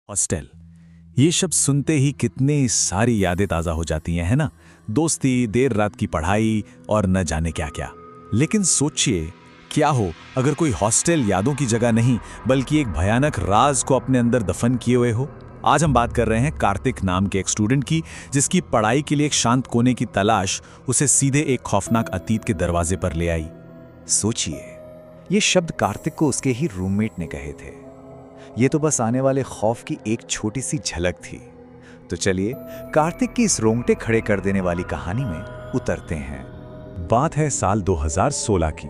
Hostel, ये शब्द सुनते ही कितनी सारी यादें ताज़ा हो जाती हैं, है ना। दोस्ती, देर रात की पढ़ाई और न जाने क्या क्या। लेकिन सोचिए, क्या हो अगर कोई हॉस्टल यादों की जगह नहीं बल्कि एक भयानक राज को अपने अंदर दफन किए हुए हो। आज हम बात कर रहे हैं कार्तिक नाम के एक स्टूडेंट की, जिसकी पढ़ाई के लिए एक शांत कोने की तलाश उसे सीधे एक खौफनाक अतीत के दरवाजे पर ले आई। सोचिए, ये शब्द कार्तिक को उसके ही रूममेट ने कहे थे। ये तो बस आने वाले खौफ की एक छोटी सी झलक थी। तो चलिए कार्तिक की इस रोंगटे खड़े कर देने वाली कहानी में उतरते हैं। बात है साल 2016 की।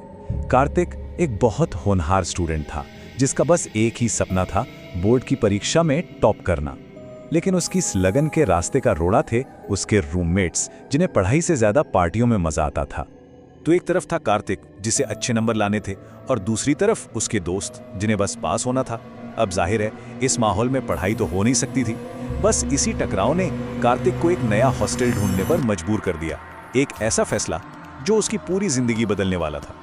कार्तिक एक बहुत होनहार स्टूडेंट था, जिसका बस एक ही सपना था, बोर्ड की परीक्षा में टॉप करना। लेकिन उसकी इस लगन के रास्ते का रोड़ा थे उसके रूममेट्स, जिन्हें पढ़ाई से ज्यादा पार्टियों में मजा आता था। तो एक तरफ था कार्तिक, जिसे अच्छे नंबर लाने थे, और दूसरी तरफ उसके दोस्त, जिन्हें बस पास होना था। अब जाहिर है, इस माहौल में पढ़ाई तो हो नहीं सकती थी। बस इसी टकराव ने कार्तिक को एक नया हॉस्टल ढूंढने पर मजबूर कर दिया। एक ऐसा फैसला जो उसकी पूरी जिंदगी बदलने वाला था।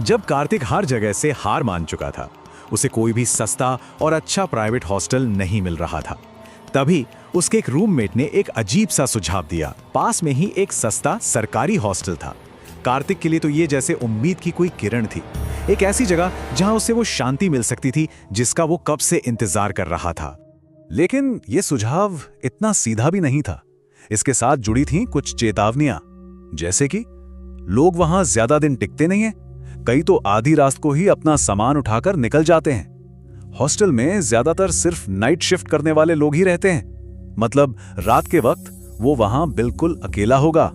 जब कार्तिक हर जगह से हार मान चुका था, उसे कोई भी सस्ता और अच्छा प्राइवेट हॉस्टल नहीं मिल रहा था, तभी उसके एक रूममेट ने एक अजीब सा सुझाव दिया। पास में ही एक सस्ता सरकारी हॉस्टल था। कार्तिक के लिए तो ये जैसे उम्मीद की कोई किरण थी, एक ऐसी जगह जहां उसे वो शांति मिल सकती थी जिसका वो कब से इंतजार कर रहा था। लेकिन ये सुझाव इतना सीधा भी नहीं था। इसके साथ जुड़ी थीं कुछ चेतावनियां, जैसे कि लोग वहां ज्यादा दिन टिकते नहीं हैं, कई तो आधी रात को ही अपना सामान उठाकर निकल जाते हैं। हॉस्टल में ज्यादातर सिर्फ नाइट शिफ्ट करने वाले लोग ही रहते हैं, मतलब रात के वक्त वो वहां बिल्कुल अकेला होगा।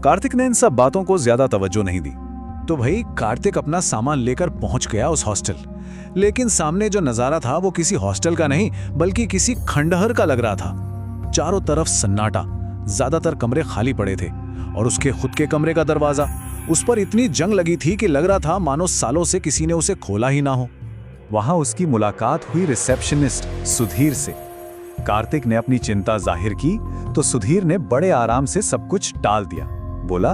कार्तिक ने इन सब बातों को ज्यादा तवज्जो नहीं दी। तो भाई कार्तिक अपना सामान लेकर पहुंच गया उस हॉस्टल। लेकिन सामने जो नजारा था वो किसी हॉस्टल का नहीं बल्कि किसी खंडहर का लग रहा था। चारों तरफ सन्नाटा, ज्यादातर कमरे खाली पड़े थे, और उसके खुद के कमरे का दरवाजा, उस पर इतनी जंग लगी थी कि लग रहा था मानो सालों से किसी ने उसे खोला ही ना हो। वहां उसकी मुलाकात हुई रिसेप्शनिस्ट सुधीर से। कार्तिक ने अपनी चिंता जाहिर की तो सुधीर ने बड़े आराम से सब कुछ टाल दिया। बोला,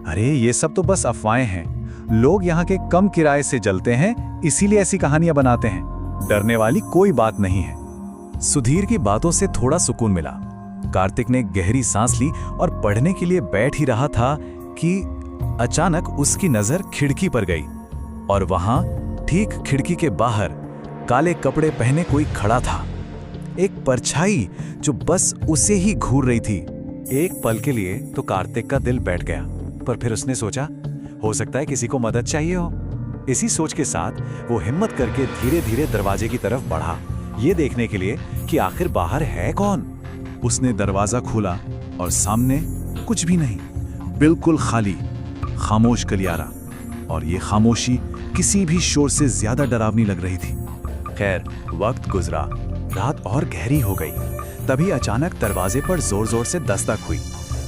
अरे ये सब तो बस अफवाहें हैं, लोग यहाँ के कम किराए से जलते हैं, इसीलिए ऐसी कहानियां बनाते हैं, डरने वाली कोई बात नहीं है। सुधीर की बातों से थोड़ा सुकून मिला। कार्तिक ने गहरी सांस ली और पढ़ने के लिए बैठ ही रहा था कि अचानक उसकी नजर खिड़की पर गई, और वहां ठीक खिड़की के बाहर काले कपड़े पहने कोई खड़ा था। एक परछाई जो बस उसे ही घूर रही थी। एक पल के लिए तो कार्तिक का दिल बैठ गया, पर फिर उसने सोचा, हो सकता है किसी को मदद चाहिए हो। इसी सोच के साथ वो हिम्मत करके धीरे धीरे दरवाजे की तरफ बढ़ा, ये देखने के लिए कि आखिर बाहर है कौन। उसने दरवाजा खोला और सामने कुछ भी नहीं, बिल्कुल खाली, खामोश गलियारा। और ये खामोशी किसी भी शोर से ज्यादा डरावनी लग रही थी। खैर, वक्त गुजरा, रात और गहरी हो गई। तभी अचानक दरवाजे पर जोर जोर से दस्तक हुई।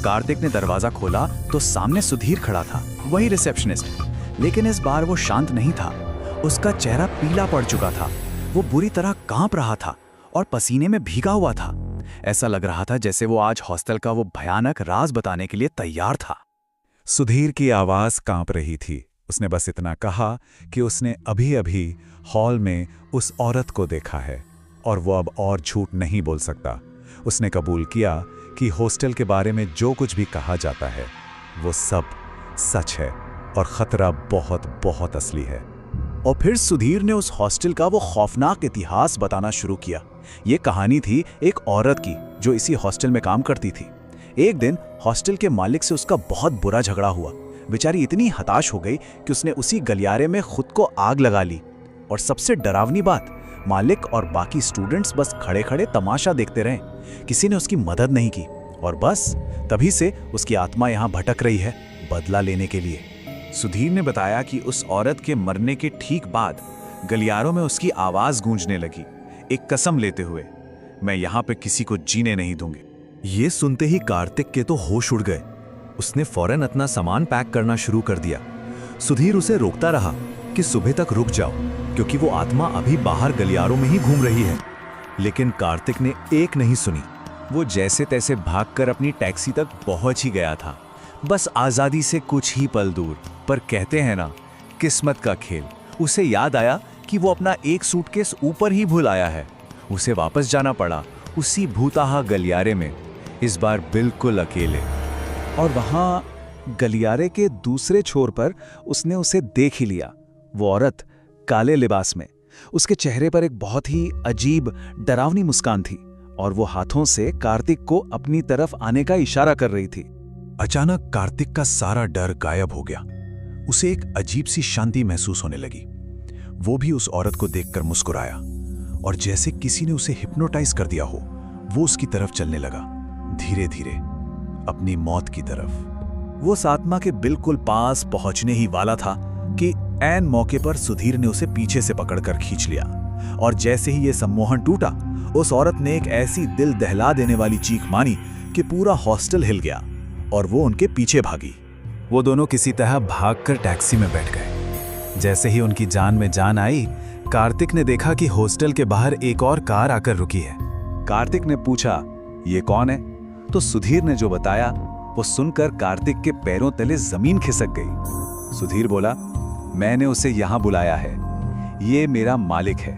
कार्तिक ने दरवाजा खोला तो सामने सुधीर खड़ा था, वही रिसेप्शनिस्ट। लेकिन इस बार वो शांत नहीं था। उसका चेहरा पीला पड़ चुका था, वो बुरी तरह कांप रहा था और पसीने में भीगा हुआ था। ऐसा लग रहा था जैसे वो आज हॉस्टल का वो भयानक राज बताने के लिए तैयार था। सुधीर की आवाज कांप रही थी। उसने बस इतना कहा कि उसने अभी अभी हॉल में उस औरत को देखा है और वो अब और झूठ नहीं बोल सकता। उसने कबूल किया कि हॉस्टल के बारे में जो कुछ भी कहा जाता है वो सब सच है और खतरा बहुत बहुत असली है। और फिर सुधीर ने उस हॉस्टल का वो खौफनाक इतिहास बताना शुरू किया। ये कहानी थी एक औरत की जो इसी हॉस्टल में काम करती थी। एक दिन हॉस्टल के मालिक से उसका बहुत बुरा झगड़ा हुआ। बेचारी इतनी हताश हो गई कि उसने उसी गलियारे में खुद को आग लगा ली। और सबसे डरावनी बात, मालिक और बाकी स्टूडेंट्स बस खड़े खड़े तमाशा देखते रहे। किसी ने उसकी मदद नहीं की, और बस तभी से उसकी आत्मा यहाँ भटक रही है, बदला लेने के लिए। सुधीर ने बताया कि उस औरत के मरने के ठीक बाद गलियारों में उसकी आवाज गूंजने लगी, एक कसम लेते हुए, मैं यहाँ पे किसी को जीने नहीं दूंगी। ये सुनते ही कार्तिक के तो होश उड़ गए। उसने फौरन अपना सामान पैक करना शुरू कर दिया। सुधीर उसे रोकता रहा कि सुबह तक रुक जाओ, क्योंकि वो आत्मा अभी बाहर गलियारों में ही घूम रही है। लेकिन कार्तिक ने एक नहीं सुनी। वो जैसे तैसे भागकर अपनी टैक्सी तक पहुंच ही गया था, बस आजादी से कुछ ही पल दूर। पर कहते हैं ना, किस्मत का खेल। उसे याद आया कि वो अपना एक सूटकेस ऊपर ही भूल आया है। उसे वापस जाना पड़ा उसी भूताहा गलियारे में, इस बार बिल्कुल अकेले। और वहां गलियारे के दूसरे छोर पर उसने उसे देख ही लिया। वो औरत काले लिबास में, उसके चेहरे पर एक बहुत ही अजीब डरावनी मुस्कान थी और वो हाथों से कार्तिक को अपनी तरफ आने का इशारा कर रही थी। अचानक कार्तिक का सारा डर गायब हो गया। उसे एक अजीब सी शांति महसूस होने लगी। वो भी उस औरत को देखकर मुस्कुराया और जैसे किसी ने उसे हिप्नोटाइज कर दिया हो, वो उसकी तरफ चलने लगा, धीरे धीरे अपनी मौत की तरफ। वो उस आत्मा के बिल्कुल पास पहुंचने ही वाला था कि ऐन मौके पर सुधीर ने उसे पीछे से पकड़कर खींच लिया और जैसे ही ये सम्मोहन टूटा, उस औरत ने एक ऐसी दिल दहला देने वाली चीख मारी कि पूरा हॉस्टल हिल गया और वो उनके पीछे भागी। वो दोनों किसी तरह भागकर टैक्सी में बैठ गए। जैसे ही उनकी जान में जान आई, कार्तिक ने देखा कि हॉस्टल के बाहर एक और कार आकर रुकी है। कार्तिक ने पूछा, ये कौन है? तो सुधीर ने जो बताया वो सुनकर कार्तिक के पैरों तले जमीन खिसक गई। सुधीर बोला, मैंने उसे यहां बुलाया है, ये मेरा मालिक है,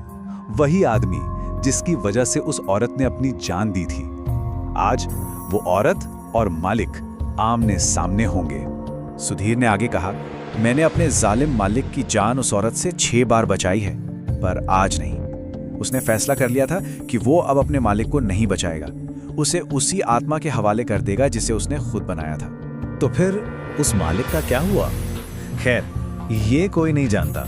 वही आदमी जिसकी वजह से उस औरत ने अपनी जान दी थी। आज वो औरत और मालिक आमने सामने होंगे। सुधीर ने आगे कहा, मैंने अपने जालिम मालिक की जान उस औरत से 6 बार बचाई है, पर आज नहीं। उसने फैसला कर लिया था कि वो अब अपने मालिक को नहीं बचाएगा, उसे उसी आत्मा के हवाले कर देगा जिसे उसने खुद बनाया था। तो फिर उस मालिक का क्या हुआ? खैर, ये कोई नहीं जानता।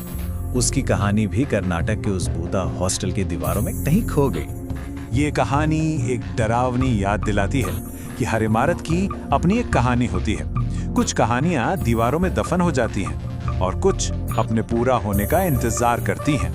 उसकी कहानी भी कर्नाटक के उस भूता हॉस्टल की दीवारों में कहीं खो गई। ये कहानी एक डरावनी याद दिलाती है कि हर इमारत की अपनी एक कहानी होती है। कुछ कहानियां दीवारों में दफन हो जाती हैं और कुछ अपने पूरा होने का इंतजार करती हैं।